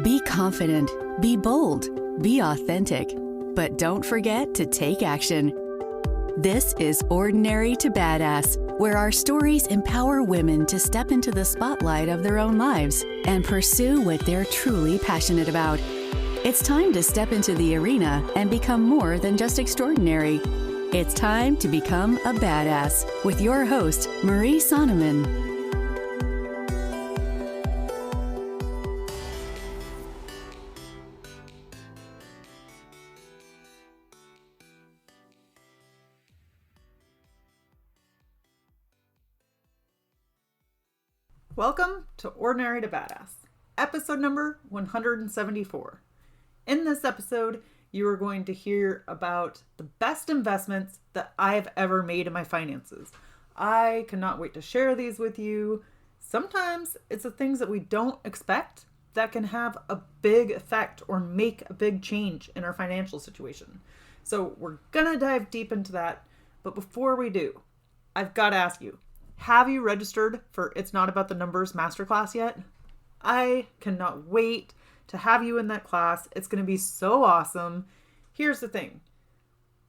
Be confident, be bold, be authentic, but don't forget to take action. This is Ordinary to Badass, where our stories empower women to step into the spotlight of their own lives and pursue what they're truly passionate about. It's time to step into the arena and become more than just extraordinary. It's time to become a badass with your host, Marie Sonneman. Welcome to Ordinary to Badass, episode number 174. In this episode, you are going to hear about the best investments that I've ever made in my finances. I cannot wait to share these with you. Sometimes it's the things that we don't expect that can have a big effect or make a big change in our financial situation. So we're going to dive deep into that. But before we do, I've got to ask you, have you registered for It's Not About the Numbers Masterclass yet? I cannot wait to have you in that class. It's going to be so awesome. Here's the thing.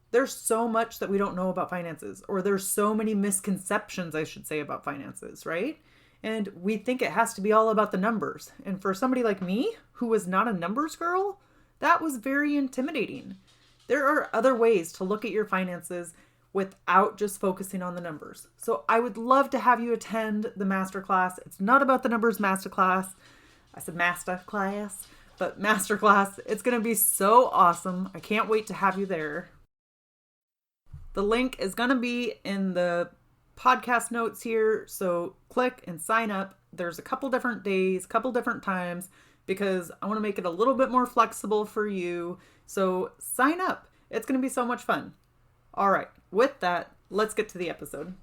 There's so much that we don't know about finances, or there's so many misconceptions, I should say, about finances, right? And we think it has to be all about the numbers. And for somebody like me, who was not a numbers girl, that was very intimidating. There are other ways to look at your finances without just focusing on the numbers. So I would love to have you attend the masterclass. It's Not About the Numbers Masterclass. I said masterclass, but masterclass. It's going to be so awesome. I can't wait to have you there. The link is going to be in the podcast notes here. So click and sign up. There's a couple different days, couple different times, because I want to make it a little bit more flexible for you. So sign up. It's going to be so much fun. All right. With that, let's get to the episode.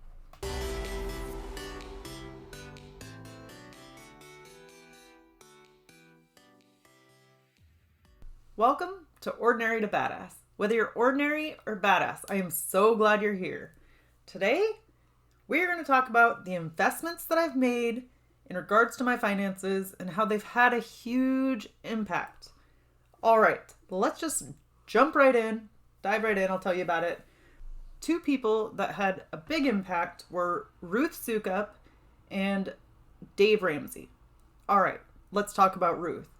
Welcome to Ordinary to Badass. Whether you're ordinary or badass, I am so glad you're here. Today, we're going to talk about the investments that I've made in regards to my finances and how they've had a huge impact. All right, let's just jump right in, dive right in. I'll tell you about it. Two people that had a big impact were Ruth Soukup and Dave Ramsey. All right, let's talk about Ruth.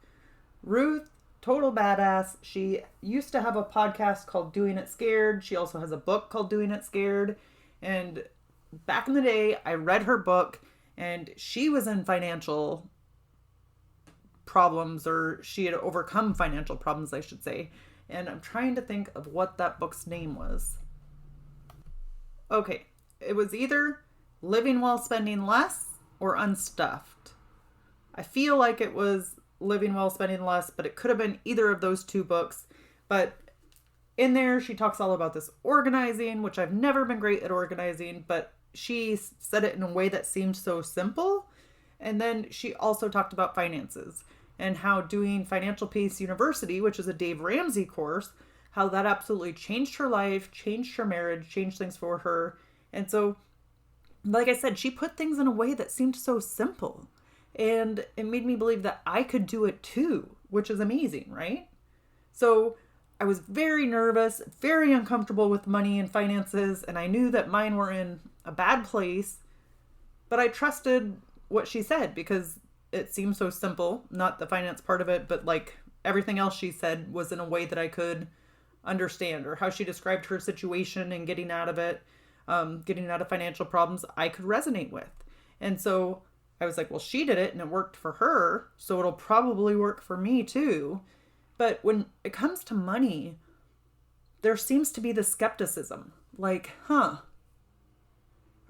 Ruth, total badass. She used to have a podcast called Doing It Scared. She also has a book called Doing It Scared. And back in the day, I read her book, and she was in financial problems, or she had overcome financial problems, I should say. And I'm trying to think of what that book's name was. Okay, it was either Living While Spending Less or Unstuffed. I feel like it was Living While Spending Less, but it could have been either of those two books. But in there, she talks all about this organizing, which I've never been great at organizing, but she said it in a way that seemed so simple. And then she also talked about finances and how doing Financial Peace University, which is a Dave Ramsey course, how that absolutely changed her life, changed her marriage, changed things for her. And so, like I said, she put things in a way that seemed so simple. And it made me believe that I could do it too, which is amazing, right? So I was very nervous, very uncomfortable with money and finances, and I knew that mine were in a bad place. But I trusted what she said because it seemed so simple, not the finance part of it, but like everything else she said was in a way that I could understand, or how she described her situation and getting out of it, getting out of financial problems, I could resonate with. And so I was like, well, she did it and it worked for her, so it'll probably work for me too. But when it comes to money, there seems to be the skepticism. Like, are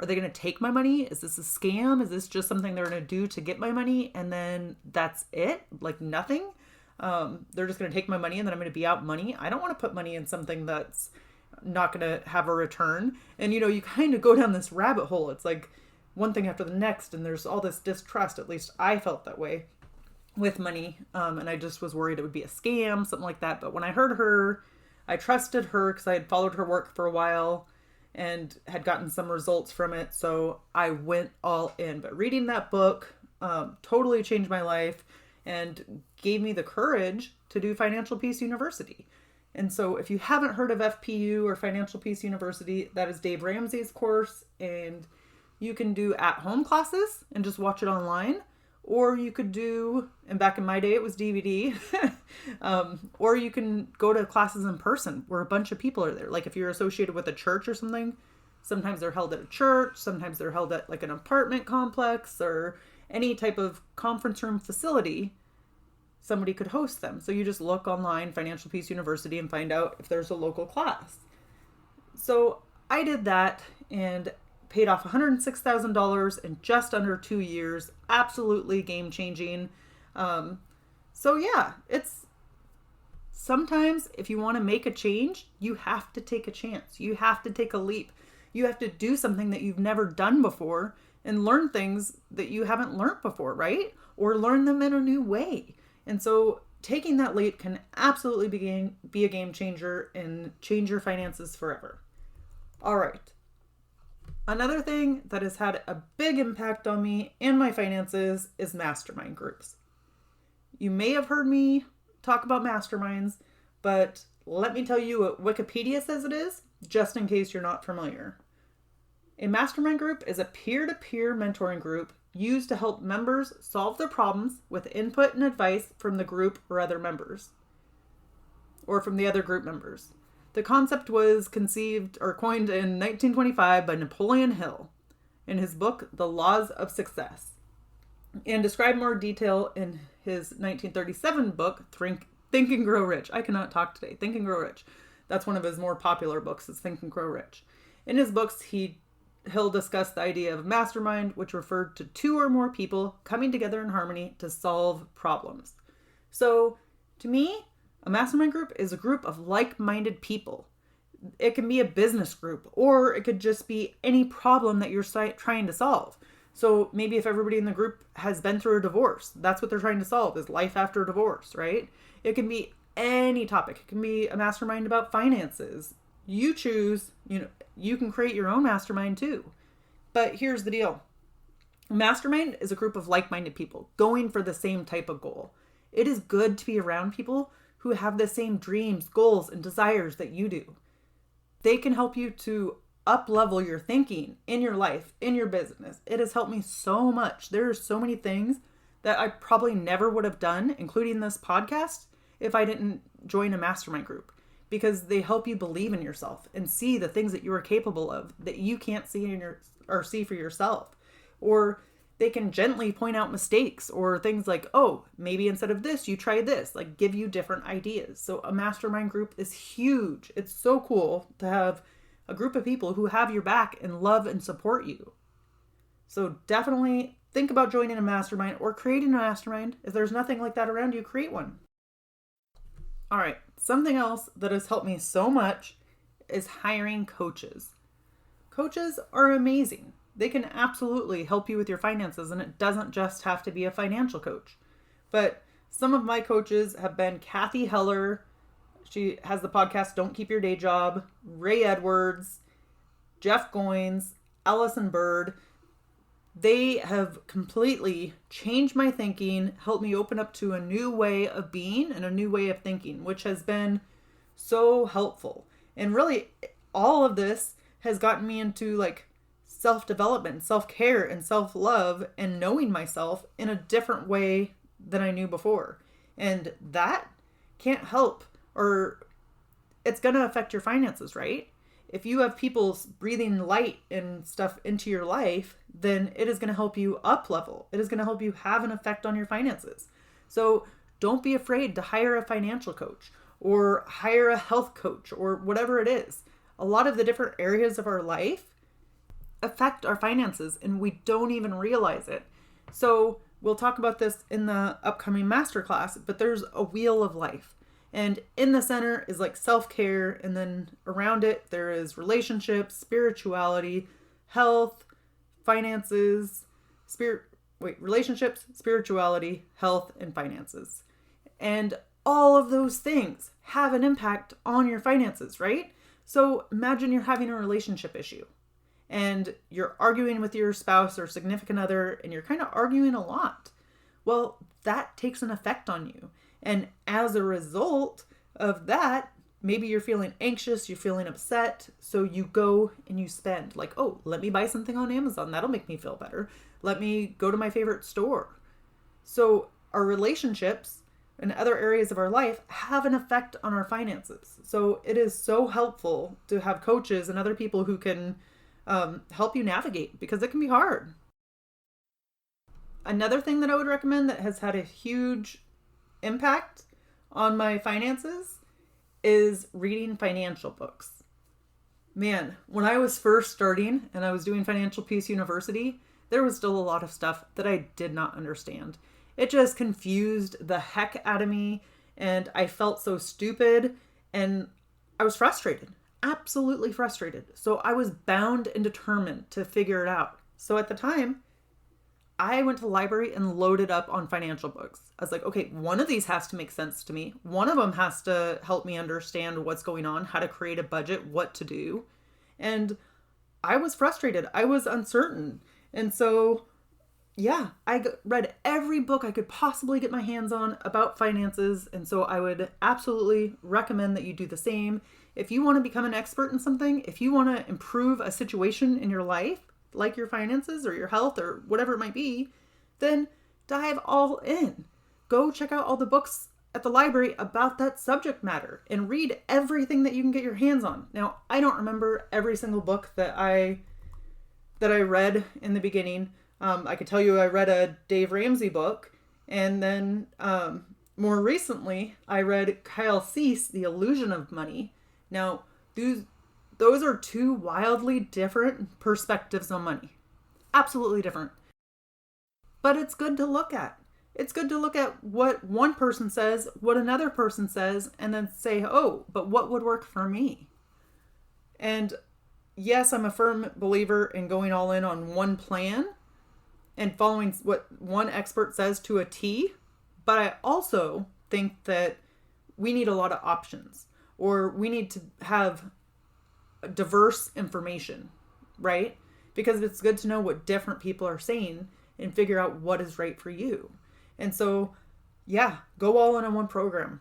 they going to take my money? Is this a scam? Is this just something they're going to do to get my money? And then that's it? Like nothing? They're just going to take my money and then I'm going to be out money. I don't want to put money in something that's not going to have a return. And, you kind of go down this rabbit hole. It's like one thing after the next, and there's all this distrust. At least I felt that way with money. And I just was worried it would be a scam, something like that. But when I heard her, I trusted her because I had followed her work for a while and had gotten some results from it. So I went all in. But reading that book totally changed my life. and gave me the courage to do Financial Peace University. And so if you haven't heard of FPU or Financial Peace University, that is Dave Ramsey's course, and you can do at-home classes and just watch it online, or you could do, and back in my day it was DVD, or you can go to classes in person where a bunch of people are there. Like if you're associated with a church or something, sometimes they're held at a church, sometimes they're held at like an apartment complex or any type of conference room facility. Somebody could host them. So you just look online, Financial Peace University, and find out if there's a local class. So I did that and paid off $106,000 in just under 2 years. Absolutely game changing. So yeah, it's sometimes if you want to make a change, you have to take a chance. You have to take a leap. You have to do something that you've never done before and learn things that you haven't learned before, right? Or learn them in a new way. And so taking that leap can absolutely be a game changer and change your finances forever. All right. Another thing that has had a big impact on me and my finances is mastermind groups. You may have heard me talk about masterminds, but let me tell you what Wikipedia says it is, just in case you're not familiar. A mastermind group is a peer-to-peer mentoring group used to help members solve their problems with input and advice from the group or other members, or from the other group members. The concept was conceived or coined in 1925 by Napoleon Hill in his book, The Laws of Success, and described more detail in his 1937 book, Think and Grow Rich. I cannot talk today. Think and Grow Rich. That's one of his more popular books, is Think and Grow Rich. In his books, Hill discussed the idea of mastermind, which referred to two or more people coming together in harmony to solve problems. So, to me, a mastermind group is a group of like-minded people. It can be a business group, or it could just be any problem that you're trying to solve. So maybe if everybody in the group has been through a divorce, that's what they're trying to solve, is life after divorce, right? It can be any topic. It can be a mastermind about finances. You choose, you can create your own mastermind too. But here's the deal. A mastermind is a group of like-minded people going for the same type of goal. It is good to be around people who have the same dreams, goals, and desires that you do. They can help you to up-level your thinking in your life, in your business. It has helped me so much. There are so many things that I probably never would have done, including this podcast, if I didn't join a mastermind group, because they help you believe in yourself and see the things that you are capable of that you can't see see for yourself. Or they can gently point out mistakes or things like, oh, maybe instead of this, you try this, like give you different ideas. So a mastermind group is huge. It's so cool to have a group of people who have your back and love and support you. So definitely think about joining a mastermind or creating a mastermind. If there's nothing like that around you, create one. All right. Something else that has helped me so much is hiring coaches. Coaches are amazing. They can absolutely help you with your finances, and it doesn't just have to be a financial coach. But some of my coaches have been Kathy Heller. She has the podcast Don't Keep Your Day Job, Ray Edwards, Jeff Goins, Allison Bird. They have completely changed my thinking, helped me open up to a new way of being and a new way of thinking, which has been so helpful. And really, all of this has gotten me into like self-development, self-care, and self-love, and knowing myself in a different way than I knew before. And that can't help, or it's going to affect your finances, right? If you have people breathing light and stuff into your life, then it is going to help you up level. It is going to help you have an effect on your finances. So don't be afraid to hire a financial coach or hire a health coach or whatever it is. A lot of the different areas of our life affect our finances and we don't even realize it. So we'll talk about this in the upcoming masterclass, but there's a wheel of life. And in the center is like self-care, and then around it there is relationships, spirituality, health, finances, relationships, spirituality, health, and finances. And all of those things have an impact on your finances, right? So imagine you're having a relationship issue and you're arguing with your spouse or significant other, and you're kind of arguing a lot. well, that takes an effect on you. And as a result of that, maybe you're feeling anxious, you're feeling upset, so you go and you spend. Like, oh, let me buy something on Amazon. That'll make me feel better. Let me go to my favorite store. So our relationships and other areas of our life have an effect on our finances. So it is so helpful to have coaches and other people who can help you navigate, because it can be hard. Another thing that I would recommend that has had a huge impact on my finances is reading financial books. Man, when I was first starting and I was doing Financial Peace University, there was still a lot of stuff that I did not understand. It just confused the heck out of me, and I felt so stupid, and I was frustrated, absolutely frustrated. So I was bound and determined to figure it out. So at the time, I went to the library and loaded up on financial books. I was like, okay, one of these has to make sense to me. One of them has to help me understand what's going on, how to create a budget, what to do. And I was frustrated. I was uncertain. And so, yeah, I read every book I could possibly get my hands on about finances. And so I would absolutely recommend that you do the same. If you want to become an expert in something, if you want to improve a situation in your life, like your finances or your health or whatever it might be, then dive all in. Go check out all the books at the library about that subject matter and read everything that you can get your hands on. Now, I don't remember every single book that I read in the beginning. I could tell you I read a Dave Ramsey book, and then more recently I read Kyle Cease, The Illusion of Money. Now, those are two wildly different perspectives on money. Absolutely different. But it's good to look at. It's good to look at what one person says, what another person says, and then say, oh, but what would work for me? And yes, I'm a firm believer in going all in on one plan and following what one expert says to a T. But I also think that we need a lot of options, or we need to have diverse information, right? Because it's good to know what different people are saying and figure out what is right for you. And so, yeah, go all in on one program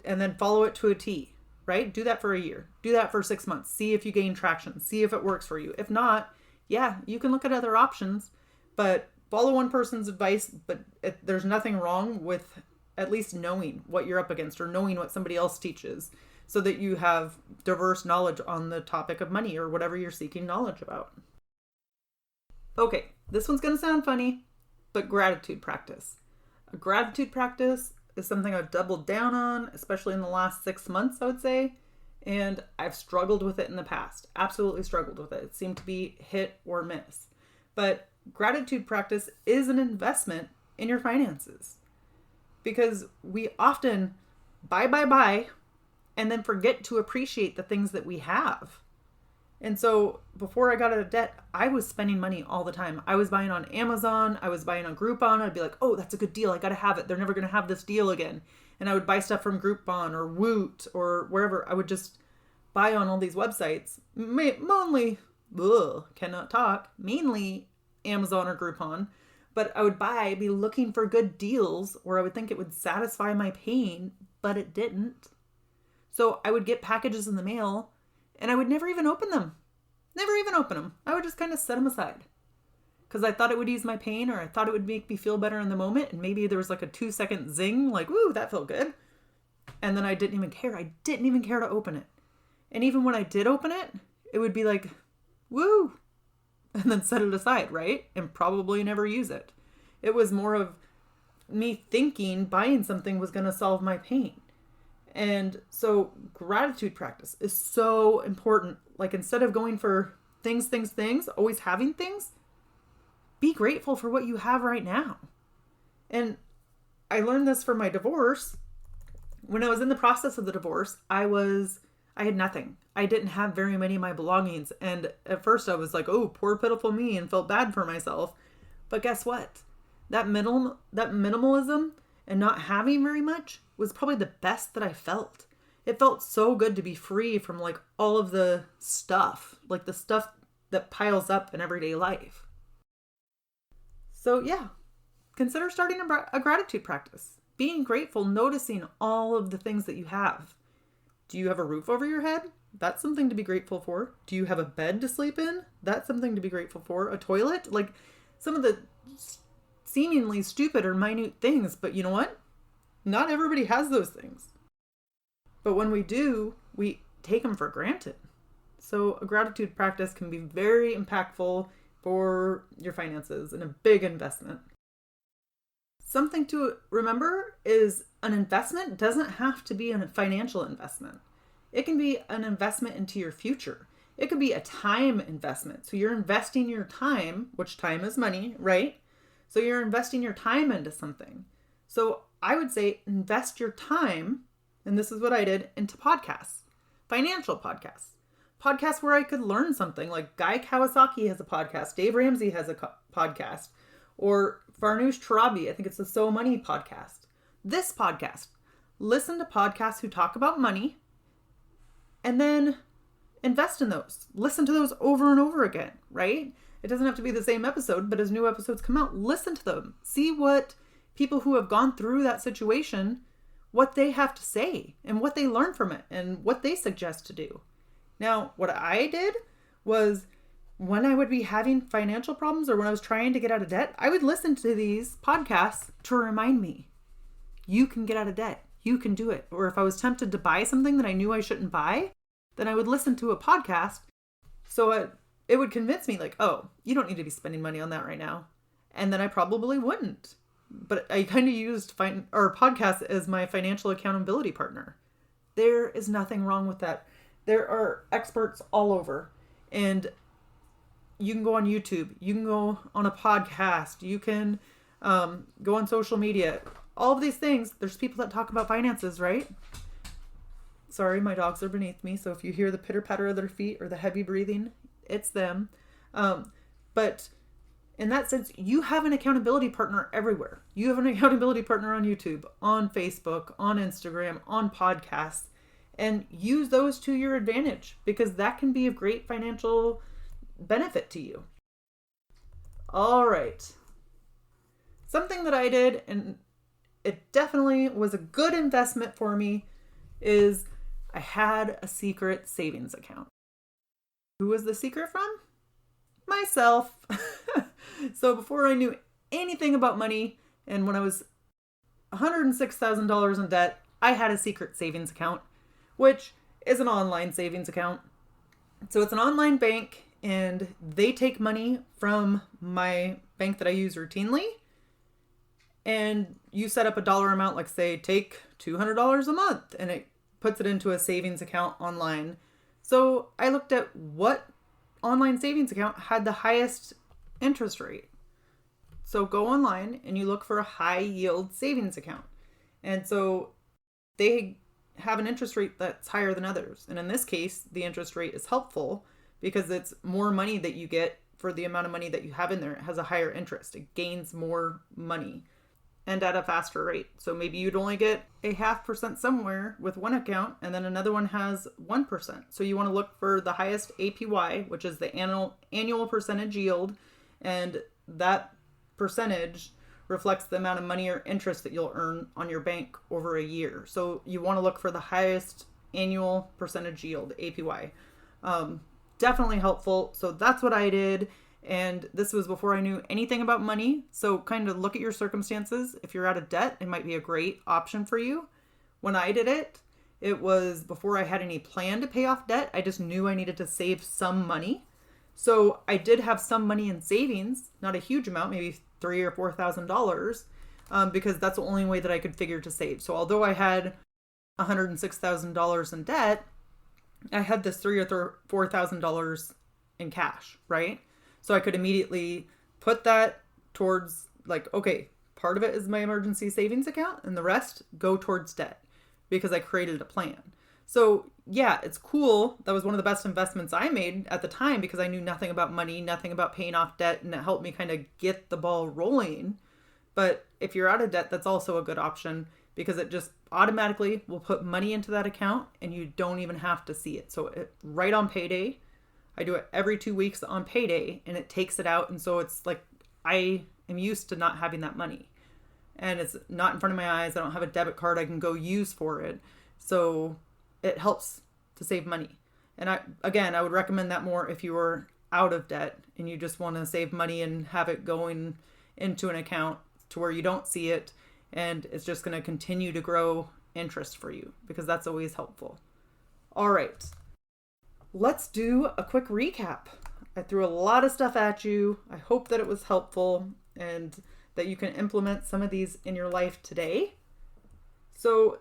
and then follow it to a T, right? Do that for a year. Do that for 6 months. See if you gain traction. See if it works for you. If not, yeah, you can look at other options, but follow one person's advice. But there's nothing wrong with at least knowing what you're up against or knowing what somebody else teaches, so that you have diverse knowledge on the topic of money or whatever you're seeking knowledge about. Okay, this one's going to sound funny, but gratitude practice. A gratitude practice is something I've doubled down on, especially in the last 6 months, I would say. And I've struggled with it in the past. Absolutely struggled with it. It seemed to be hit or miss. But gratitude practice is an investment in your finances, because we often buy, and then forget to appreciate the things that we have. And so before I got out of debt, I was spending money all the time. I was buying on Amazon. I was buying on Groupon. I'd be like, oh, that's a good deal. I got to have it. They're never going to have this deal again. And I would buy stuff from Groupon or Woot or wherever. I would just buy on all these websites. Mainly Amazon or Groupon. But I would be looking for good deals where I would think it would satisfy my pain, but it didn't. So I would get packages in the mail and I would never even open them. I would just kind of set them aside because I thought it would ease my pain, or I thought it would make me feel better in the moment. And maybe there was like a 2-second zing, like, woo, that felt good. And then I didn't even care. I didn't even care to open it. And even when I did open it, it would be like, woo, and then set it aside, right? And probably never use it. It was more of me thinking buying something was going to solve my pain. And so gratitude practice is so important. Like, instead of going for things, always having things, be grateful for what you have right now. And I learned this from my divorce. When I was in the process of the divorce, I had nothing. I didn't have very many of my belongings. And at first I was like, oh, poor pitiful me, and felt bad for myself. But guess what? That minimalism and not having very much was probably the best that I felt. It felt so good to be free from like all of the stuff, like the stuff that piles up in everyday life. So yeah, consider starting a gratitude practice. Being grateful, noticing all of the things that you have. Do you have a roof over your head? That's something to be grateful for. Do you have a bed to sleep in? That's something to be grateful for. A toilet? Like some of the seemingly stupid or minute things, but you know what? Not everybody has those things. But when we do, we take them for granted. So a gratitude practice can be very impactful for your finances and a big investment. Something to remember is an investment doesn't have to be a financial investment. It can be an investment into your future. It could be a time investment. So you're investing your time, which time is money, right? So you're investing your time into something. So I would say invest your time, and this is what I did, into podcasts, financial podcasts. Podcasts where I could learn something, like Guy Kawasaki has a podcast, Dave Ramsey has a podcast, or Farnoosh Torabi, I think it's the So Money podcast. This podcast, listen to podcasts who talk about money and then invest in those. Listen to those over and over again, right? It doesn't have to be the same episode, but as new episodes come out, listen to them. See what people who have gone through that situation, what they have to say and what they learn from it and what they suggest to do. Now, what I did was when I would be having financial problems or when I was trying to get out of debt, I would listen to these podcasts to remind me, you can get out of debt. You can do it. Or if I was tempted to buy something that I knew I shouldn't buy, then I would listen to a podcast. So it would convince me like, oh, you don't need to be spending money on that right now. And then I probably wouldn't. But I kind of used podcasts as my financial accountability partner. There is nothing wrong with that. There are experts all over, and you can go on YouTube, you can go on a podcast, you can go on social media, all of these things. There's people that talk about finances, right? Sorry, my dogs are beneath me, so if you hear the pitter patter of their feet or the heavy breathing, it's them. But in that sense, you have an accountability partner everywhere. You have an accountability partner on YouTube, on Facebook, on Instagram, on podcasts. And use those to your advantage because that can be of great financial benefit to you. All right. Something that I did, and it definitely was a good investment for me, is I had a secret savings account. Who was the secret from? Myself. So before I knew anything about money, and when I was $106,000 in debt, I had a secret savings account, which is an online savings account. So it's an online bank and they take money from my bank that I use routinely. And you set up a dollar amount, like say, take $200 a month, and it puts it into a savings account online. So I looked at what online savings account had the highest interest rate. So go online and you look for a high yield savings account. And so they have an interest rate that's higher than others. And in this case, the interest rate is helpful because it's more money that you get for the amount of money that you have in there. It has a higher interest. It gains more money and at a faster rate. So maybe you'd only get 0.5% somewhere with one account and then another one has 1%. So you want to look for the highest APY, which is the annual percentage yield. And that percentage reflects the amount of money or interest that you'll earn on your bank over a year. So you want to look for the highest annual percentage yield, APY. Definitely helpful. So that's what I did. And this was before I knew anything about money. So kind of look at your circumstances. If you're out of debt, it might be a great option for you. When I did it, it was before I had any plan to pay off debt. I just knew I needed to save some money. So I did have some money in savings, not a huge amount, maybe $3,000 or $4,000, because that's the only way that I could figure to save. So although I had $106,000 in debt, I had this $3,000 or $4,000 in cash, right? So I could immediately put that towards like, okay, part of it is my emergency savings account and the rest go towards debt because I created a plan. So yeah, it's cool. That was one of the best investments I made at the time because I knew nothing about money, nothing about paying off debt, and it helped me kind of get the ball rolling. But if you're out of debt, that's also a good option because it just automatically will put money into that account and you don't even have to see it. So right on payday, I do it every 2 weeks on payday and it takes it out. And so it's like I am used to not having that money. And it's not in front of my eyes. I don't have a debit card I can go use for it. So it helps to save money. And I would recommend that more if you are out of debt and you just want to save money and have it going into an account to where you don't see it and it's just going to continue to grow interest for you, because that's always helpful. All right, let's do a quick recap. I threw a lot of stuff at you. I hope that it was helpful and that you can implement some of these in your life today. So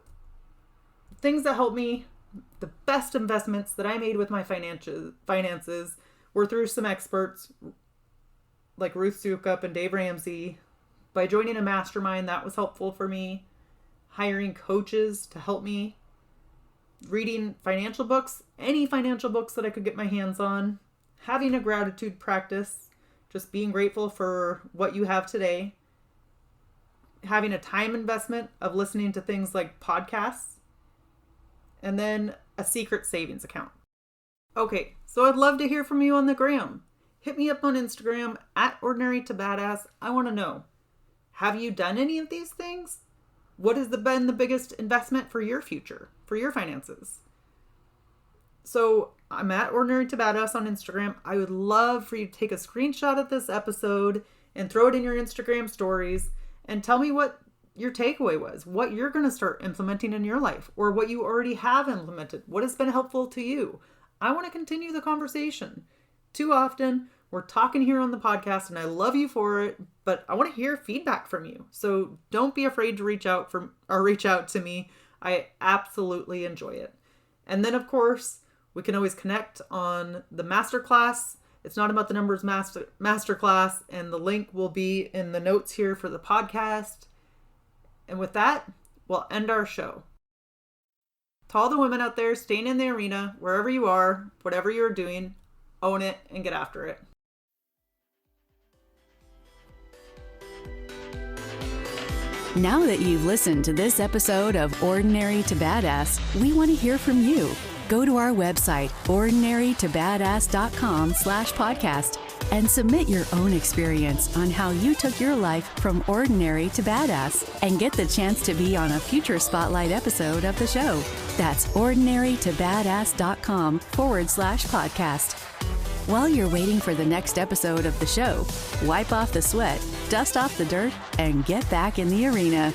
things that helped me, the best investments that I made with my finances were through some experts like Ruth Sukup and Dave Ramsey. By joining a mastermind, that was helpful for me. Hiring coaches to help me. Reading financial books, any financial books that I could get my hands on. Having a gratitude practice, just being grateful for what you have today. Having a time investment of listening to things like podcasts. And then a secret savings account. Okay, so I'd love to hear from you on the gram. Hit me up on Instagram at Ordinary to Badass. I want to know, have you done any of these things? What has been the biggest investment for your future, for your finances? So I'm at Ordinary to Badass on Instagram. I would love for you to take a screenshot of this episode and throw it in your Instagram stories and tell me what your takeaway was, what you're going to start implementing in your life, or what you already have implemented, what has been helpful to you. I want to continue the conversation. Too often, we're talking here on the podcast and I love you for it, but I want to hear feedback from you. So don't be afraid to reach out to me. I absolutely enjoy it. And then of course, we can always connect on the Masterclass. It's Not About the Numbers Masterclass, and the link will be in the notes here for the podcast. And with that, we'll end our show. To all the women out there staying in the arena, wherever you are, whatever you're doing, own it and get after it. Now that you've listened to this episode of Ordinary to Badass, we want to hear from you. Go to our website, ordinarytobadass.com/podcast, and submit your own experience on how you took your life from ordinary to badass and get the chance to be on a future spotlight episode of the show. That's ordinarytobadass.com/podcast. While you're waiting for the next episode of the show, wipe off the sweat, dust off the dirt, and get back in the arena.